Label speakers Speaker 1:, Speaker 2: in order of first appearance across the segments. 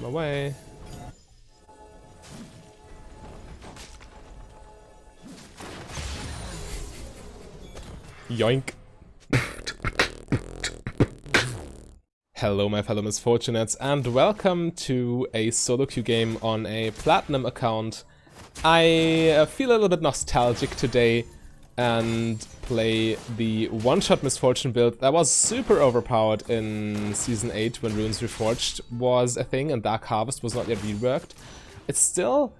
Speaker 1: my way. Yoink. Hello my fellow misfortunates and welcome to a solo queue game on a platinum account. I feel a little bit nostalgic today and play the one-shot misfortune build that was super overpowered in Season 8 when Runes Reforged was a thing and Dark Harvest was not yet reworked. It's still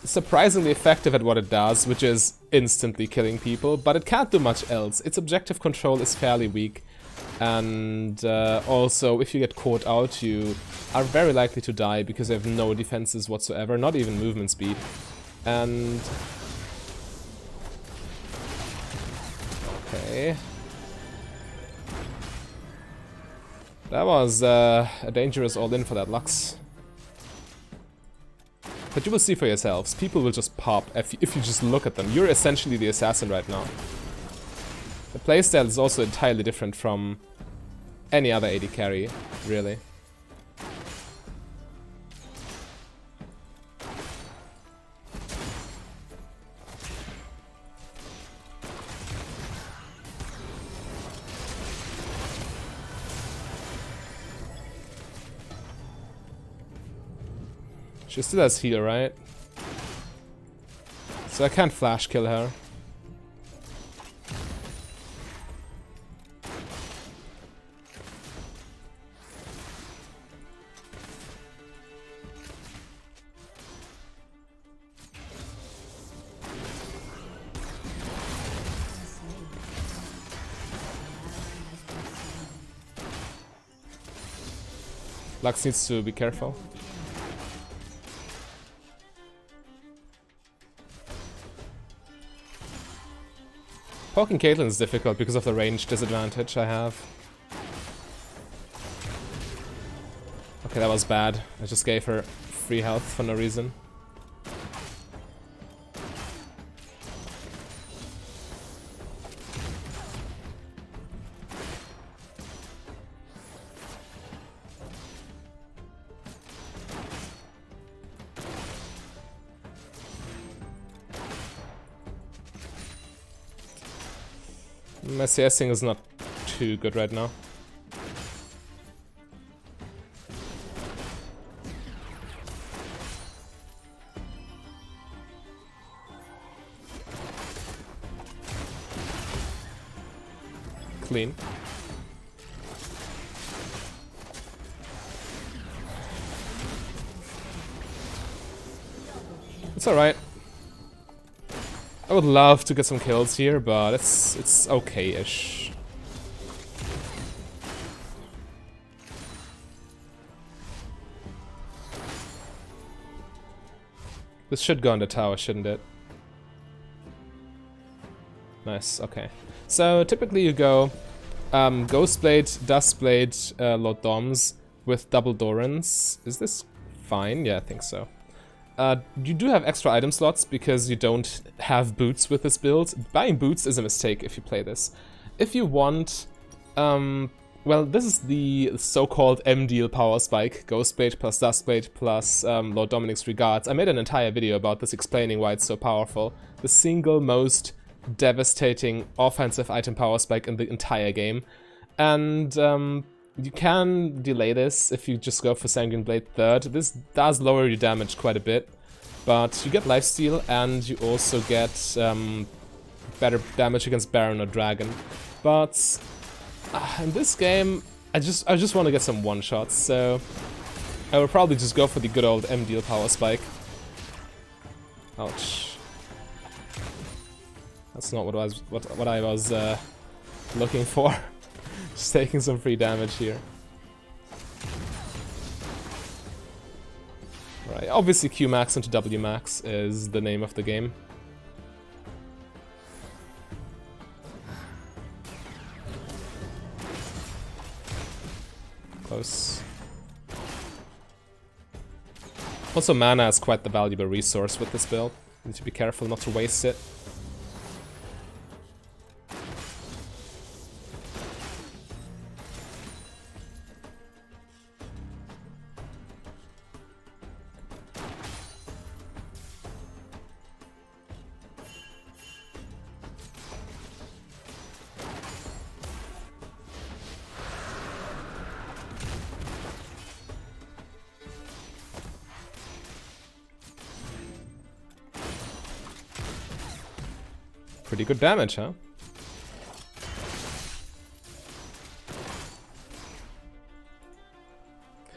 Speaker 1: surprisingly effective at what it does, which is instantly killing people, but it can't do much else. Its objective control is fairly weak, and also if you get caught out you are very likely to die because you have no defenses whatsoever, not even movement speed. And okay, that was a dangerous all-in for that Lux. But you will see for yourselves, people will just pop if you just look at them. You're essentially the assassin right now. The playstyle is also entirely different from any other AD carry, really. She still has heal, right? So I can't flash kill her. Lux needs to be careful. Poking Caitlyn is difficult because of the range disadvantage I have. Okay, that was bad. I just gave her free health for no reason. My CSing is not too good right now. Clean. It's alright. I would love to get some kills here, but it's okay-ish. This should go on the tower, shouldn't it? Nice, okay. So typically you go Ghostblade, Dustblade, Lord Doms with double Dorans. Is this fine? Yeah, I think so. You do have extra item slots because you don't have boots with this build. Buying boots is a mistake if you play this. If you want, well, this is the so-called M-Deal power spike, Ghostblade plus Dustblade plus Lord Dominic's Regards. I made an entire video about this explaining why it's so powerful. The single most devastating offensive item power spike in the entire game. And you can delay this if you just go for Sanguine Blade third. This does lower your damage quite a bit, but you get lifesteal and you also get better damage against Baron or Dragon. But in this game, I just want to get some one-shots, so I will probably just go for the good old M-Deal power spike. Ouch. That's not what I was looking for. Just taking some free damage here. Right, obviously Q max into W max is the name of the game. Close. Also, mana is quite the valuable resource with this build. You need to be careful not to waste it. Pretty good damage, huh?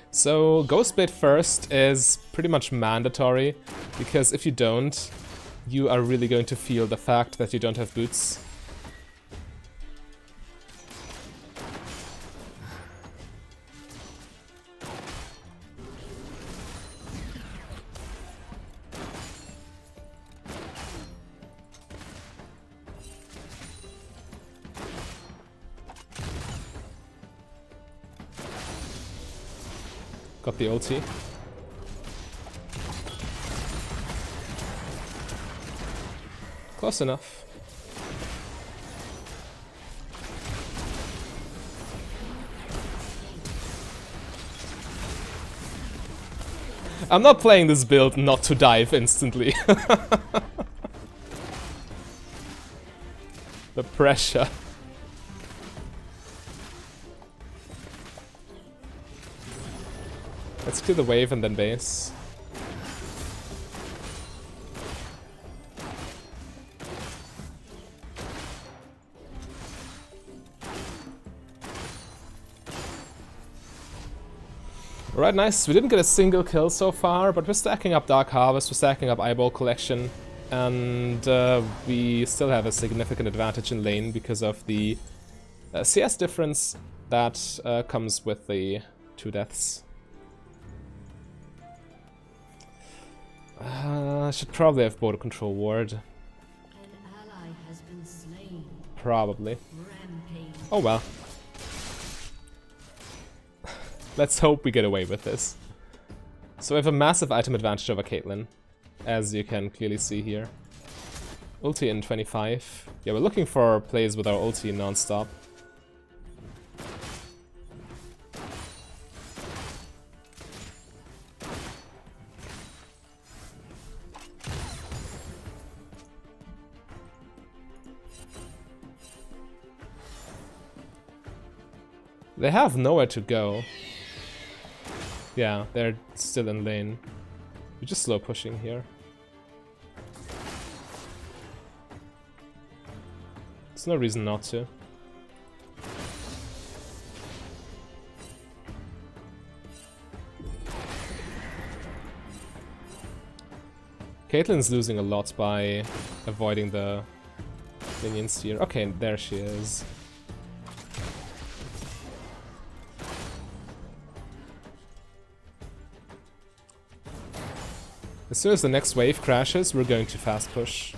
Speaker 1: So Ghostblade first is pretty much mandatory, because if you don't, you are really going to feel the fact that you don't have boots. Got the ulti. Close enough. I'm not playing this build not to dive instantly. The pressure. Let's clear the wave and then base. Alright, nice. We didn't get a single kill so far, but we're stacking up Dark Harvest, we're stacking up Eyeball Collection, and we still have a significant advantage in lane because of the CS difference that comes with the 2 deaths. I should probably have Border Control Ward. Probably. Oh well. Let's hope we get away with this. So we have a massive item advantage over Caitlyn, as you can clearly see here. Ulti in 25. Yeah, we're looking for plays with our ulti non-stop. They have nowhere to go. Yeah, they're still in lane. We're just slow pushing here. There's no reason not to. Caitlyn's losing a lot by avoiding the minions here. Okay, there she is. As soon as the next wave crashes, we're going to fast push.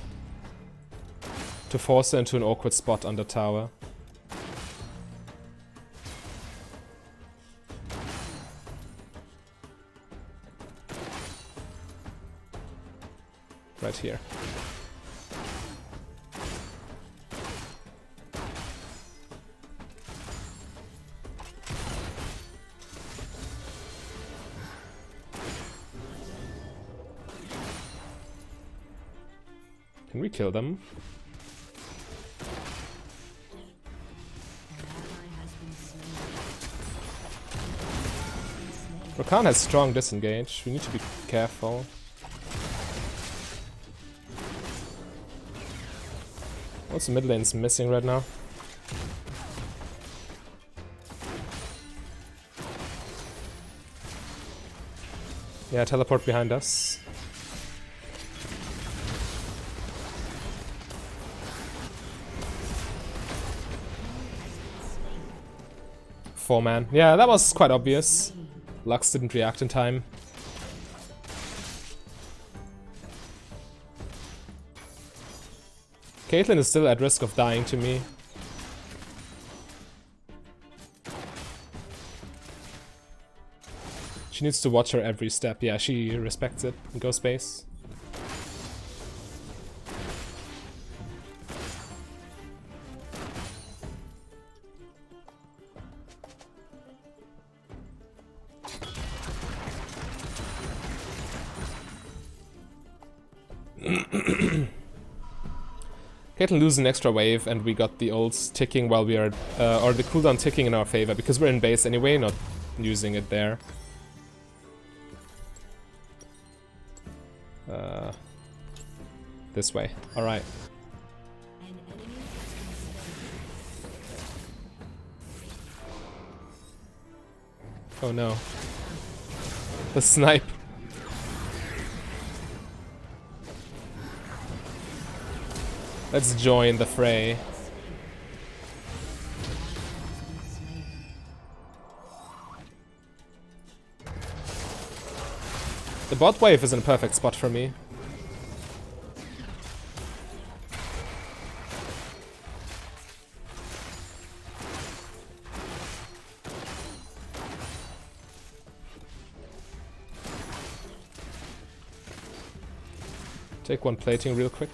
Speaker 1: To force her into an awkward spot under tower. Right here. Can we kill them? Rakan has strong disengage. We need to be careful. Also, mid lane's missing right now. Yeah, teleport behind us. Four-man. Yeah, that was quite obvious. Lux didn't react in time. Caitlyn is still at risk of dying to me. She needs to watch her every step. Yeah, she respects it and goes base. Caitlyn loses an extra wave, and we got the ults ticking while we are, or the cooldown ticking in our favor, because we're in base anyway, not using it there. This way. Alright. Oh no. The snipe. Let's join the fray. The bot wave is in a perfect spot for me. Take one plating real quick.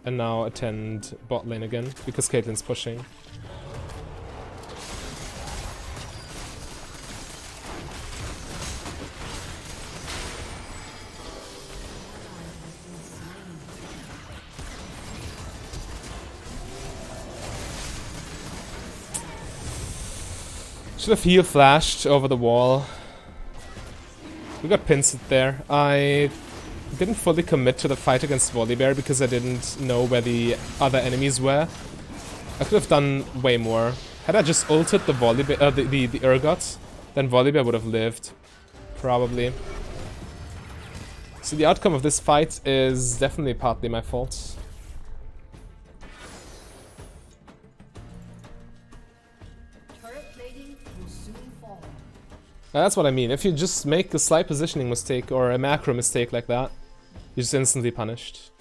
Speaker 1: And now attend bot lane again, because Caitlyn's pushing. Should have heal flashed over the wall. We got pinced there. I didn't fully commit to the fight against Volibear because I didn't know where the other enemies were. I could have done way more. Had I just ulted the Volibear, the Urgot, then Volibear would have lived. Probably. So the outcome of this fight is definitely partly my fault. That's what I mean. If you just make a slight positioning mistake or a macro mistake like that, you're just instantly punished.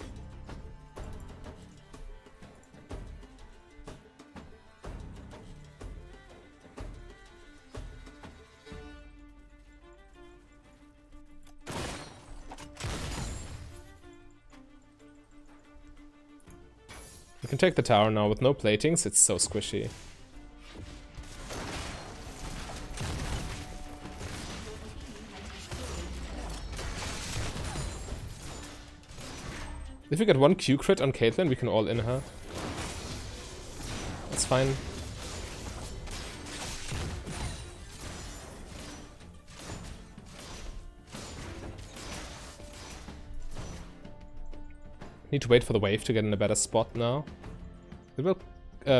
Speaker 1: We can take the tower now with no platings. It's so squishy. If we get one Q crit on Caitlyn, we can all in her. That's fine. Need to wait for the wave to get in a better spot now. It will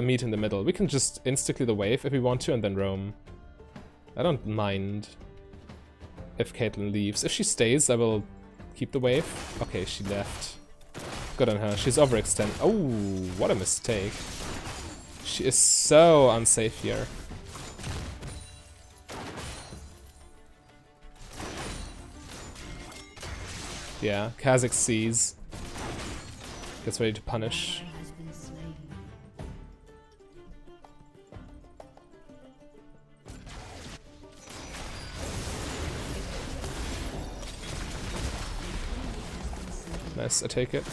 Speaker 1: meet in the middle. We can just insta-kill the wave if we want to and then roam. I don't mind if Caitlyn leaves. If she stays, I will keep the wave. Okay, she left. Good on her. She's overextended. Oh, what a mistake. She is so unsafe here. Yeah, Kha'Zix sees. Gets ready to punish. Nice, I take it.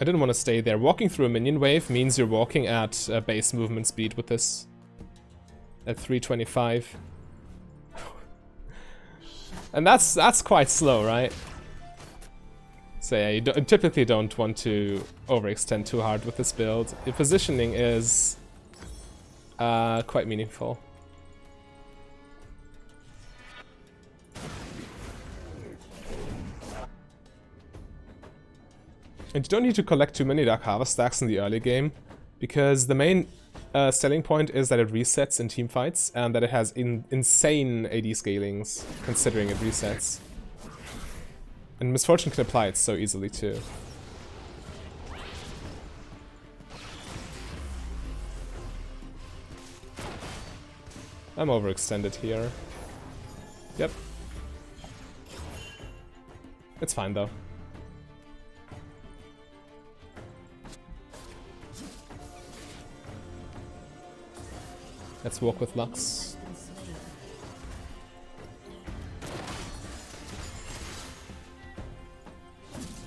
Speaker 1: I didn't want to stay there. Walking through a minion wave means you're walking at base movement speed with this. At 325. And that's quite slow, right? So yeah, you typically don't want to overextend too hard with this build. Your positioning is quite meaningful. And you don't need to collect too many Dark Harvest stacks in the early game, because the main selling point is that it resets in teamfights, and that it has insane AD scalings, considering it resets. And Misfortune can apply it so easily too. I'm overextended here. Yep. It's fine though. Let's walk with Lux.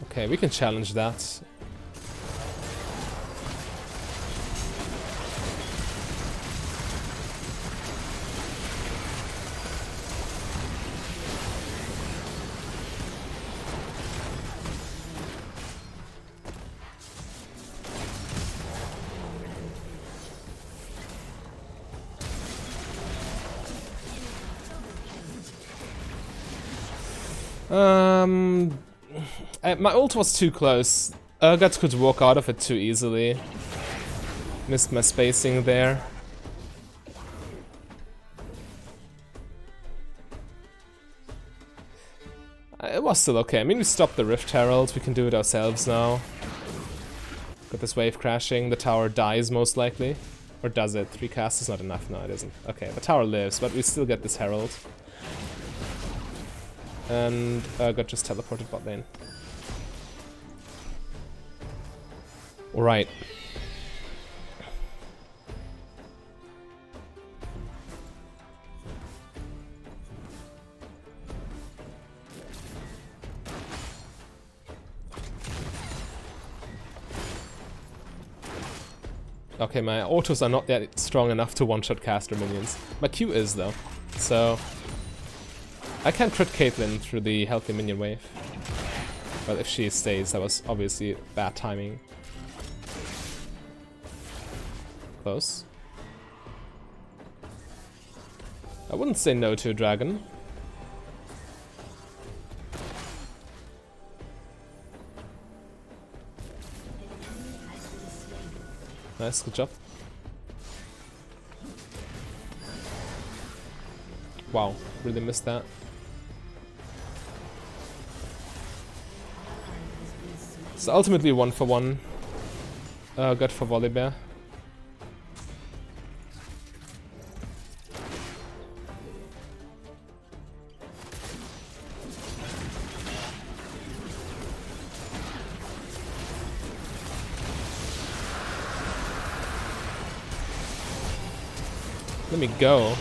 Speaker 1: Okay, we can challenge that. My ult was too close. Urgot could walk out of it too easily. Missed my spacing there. It was still okay. I mean, we stopped the Rift Herald. We can do it ourselves now. Got this wave crashing. The tower dies most likely. Or does it? 3 casts is not enough. No, it isn't. Okay, the tower lives, but we still get this Herald. And got just teleported bot lane. Alright. Okay, my autos are not yet strong enough to one-shot caster minions. My Q is though, so I can crit Caitlyn through the healthy minion wave. But if she stays, that was obviously bad timing. Close. I wouldn't say no to a dragon. Nice, good job. Wow, really missed that. So ultimately 1-for-1. Good for Volibear. Let me go.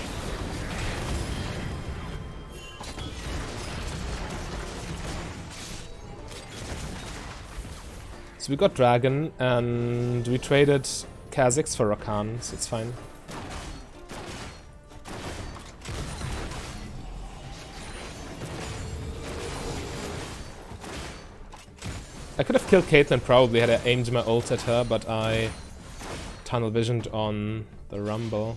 Speaker 1: So we got Dragon, and we traded Kha'Zix for Rakan, so it's fine. I could have killed Caitlyn probably had I aimed my ult at her, but I tunnel visioned on the Rumble.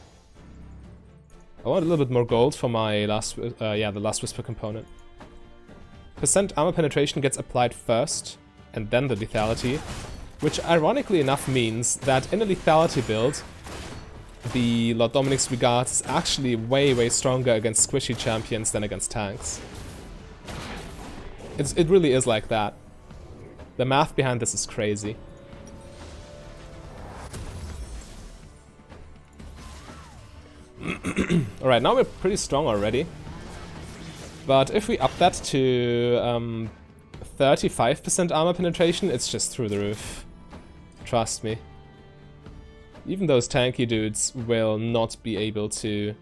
Speaker 1: I want a little bit more gold for my last, the last Whisper component. Percent armor penetration gets applied first, and then the lethality, which ironically enough means that in a lethality build, the Lord Dominik's Regards is actually way stronger against squishy champions than against tanks. It really is like that. The math behind this is crazy. Alright, now we're pretty strong already. But if we up that to 35% armor penetration, it's just through the roof. Trust me. Even those tanky dudes will not be able to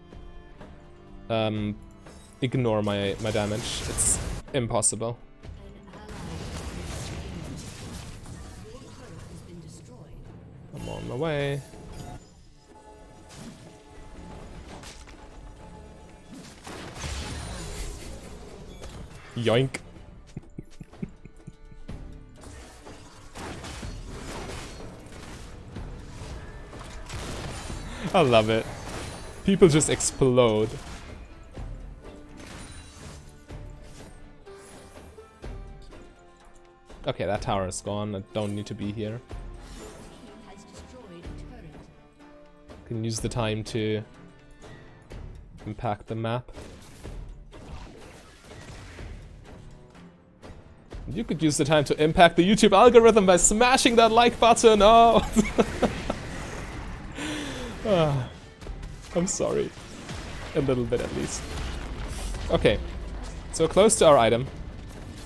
Speaker 1: ignore my damage. It's impossible. I'm on my way. Yoink. I love it. People just explode. Okay, that tower is gone. I don't need to be here. Can use the time to impact the map. You could use the time to impact the YouTube algorithm by smashing that like button. Oh! I'm sorry. A little bit at least. Okay. So close to our item.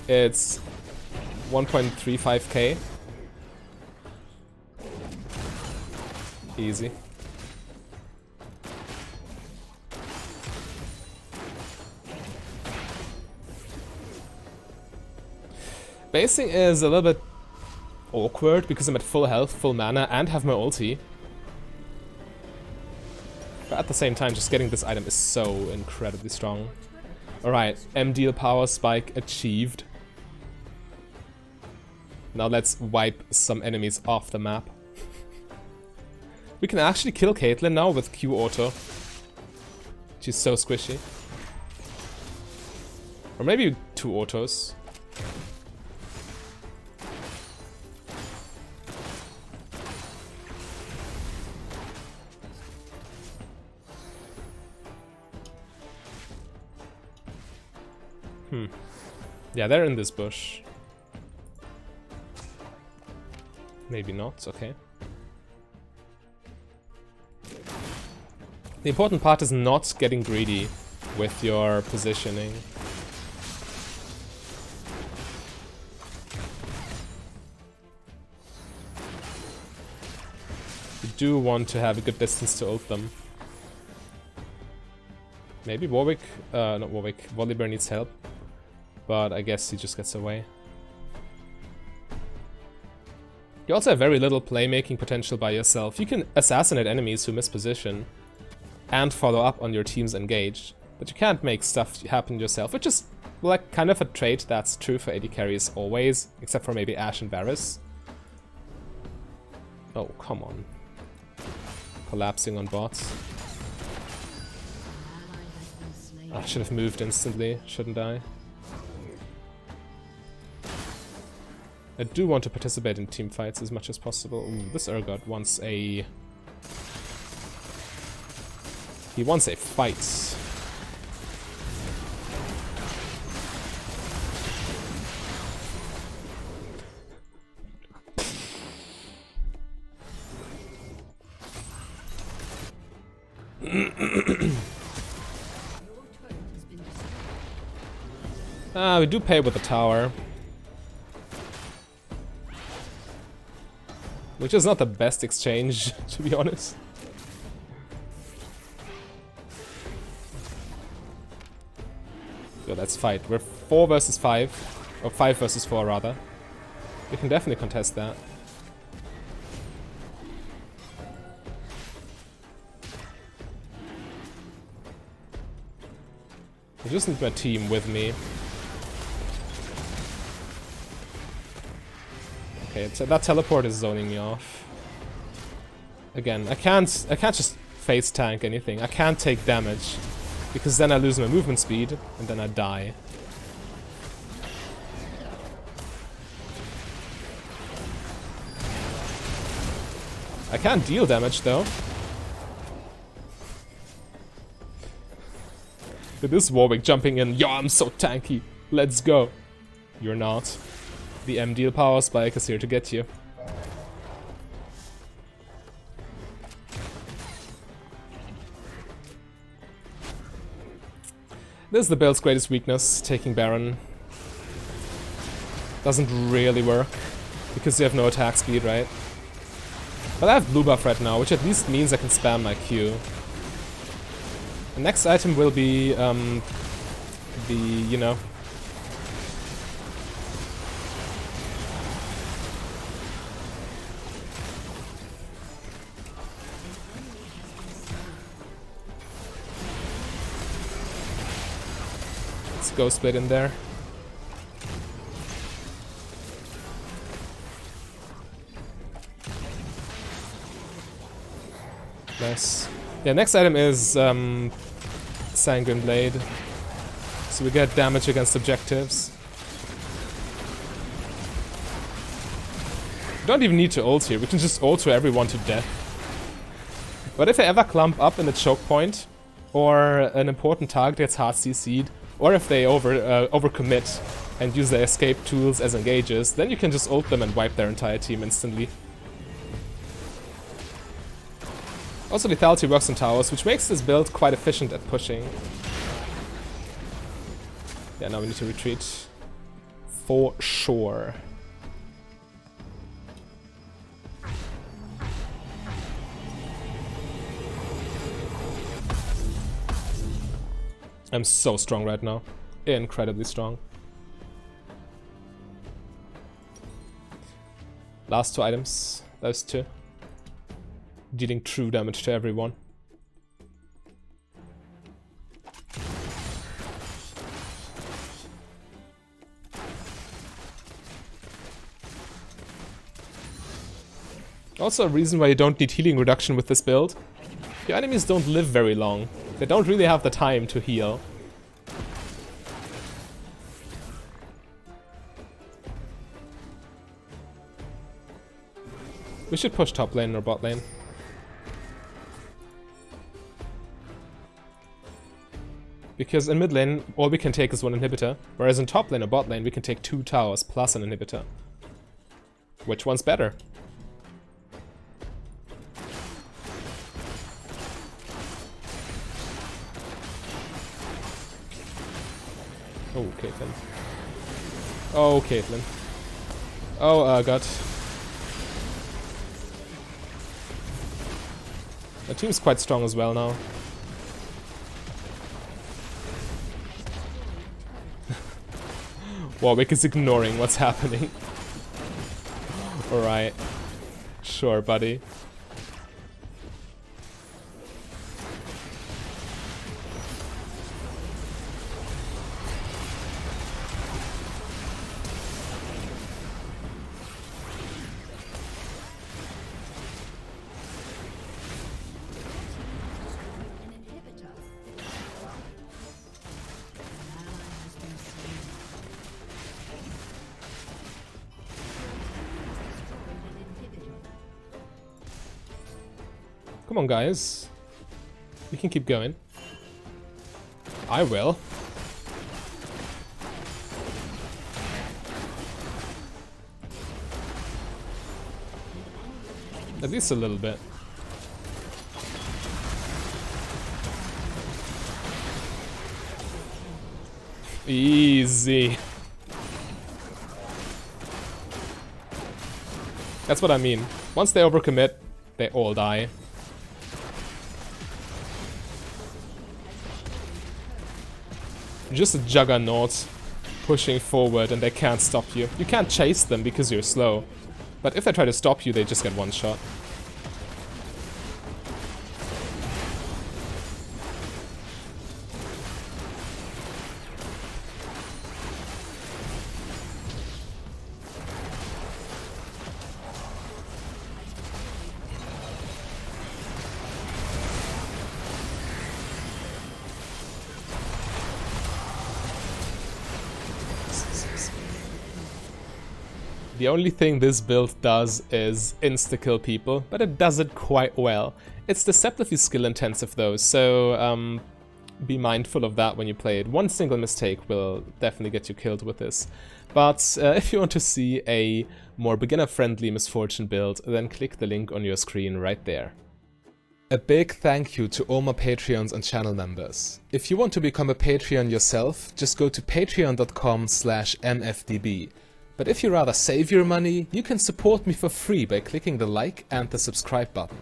Speaker 1: It's 1.35k. Easy. Basing is a little bit awkward because I'm at full health, full mana, and have my ulti. But at the same time, just getting this item is so incredibly strong. Alright, M-Deal power spike achieved. Now let's wipe some enemies off the map. We can actually kill Caitlyn now with Q auto. She's so squishy. Or maybe 2 autos. Yeah, they're in this bush. Maybe not, okay. The important part is not getting greedy with your positioning. You do want to have a good distance to ult them. Maybe Warwick, not Warwick, Volibear needs help. But I guess he just gets away. You also have very little playmaking potential by yourself. You can assassinate enemies who miss position and follow up on your team's engaged, but you can't make stuff happen yourself, which is like kind of a trait that's true for AD carries always, except for maybe Ashe and Varus. Oh, come on. Collapsing on bots. I should have moved instantly, shouldn't I? I do want to participate in team fights as much as possible. Ooh, this Urgot wants a... He wants a fight. We do pay with the tower. Which is not the best exchange, to be honest. Yo, let's fight. We're 4 versus 5. Or 5 versus 4, rather. We can definitely contest that. I just need my team with me. Okay, that teleport is zoning me off. Again, I can't just face tank anything. I can't take damage, because then I lose my movement speed, and then I die. I can't deal damage, though. It is Warwick jumping in. Yo, I'm so tanky. Let's go. You're not. The M-Deal power spike is here to get you. This is the build's greatest weakness, taking Baron. Doesn't really work, because you have no attack speed, right? But I have blue buff right now, which at least means I can spam my Q. The next item will be, you know... Go split in there. Nice. Yeah, next item is Sanguine Blade. So we get damage against objectives. We don't even need to ult here, we can just ult to everyone to death. But if I ever clump up in a choke point, or an important target gets hard CC'd, or if they overcommit and use their escape tools as engages, then you can just ult them and wipe their entire team instantly. Also, lethality works on towers, which makes this build quite efficient at pushing. Yeah, now we need to retreat. For sure. I'm so strong right now. Incredibly strong. Last 2 items. Those 2. Dealing true damage to everyone. Also a reason why you don't need healing reduction with this build. Your enemies don't live very long. They don't really have the time to heal. We should push top lane or bot lane. Because in mid lane, all we can take is one inhibitor, whereas in top lane or bot lane, we can take 2 towers plus an inhibitor. Which one's better? Oh, Caitlyn. Oh, Caitlyn. Oh, God. The team's quite strong as well now. Warwick is ignoring what's happening. Alright. Sure, buddy. Come on, guys. We can keep going. I will. At least a little bit. Easy. That's what I mean. Once they overcommit, they all die. Just a juggernaut pushing forward and they can't stop you. You can't chase them because you're slow. But if they try to stop you, they just get one shot. The only thing this build does is insta-kill people, but it does it quite well. It's deceptively skill intensive though, so be mindful of that when you play it. One single mistake will definitely get you killed with this. But if you want to see a more beginner-friendly Misfortune build, then click the link on your screen right there. A big thank you to all my Patreons and channel members. If you want to become a Patreon yourself, just go to patreon.com/mfdb. But if you rather save your money, you can support me for free by clicking the like and the subscribe button.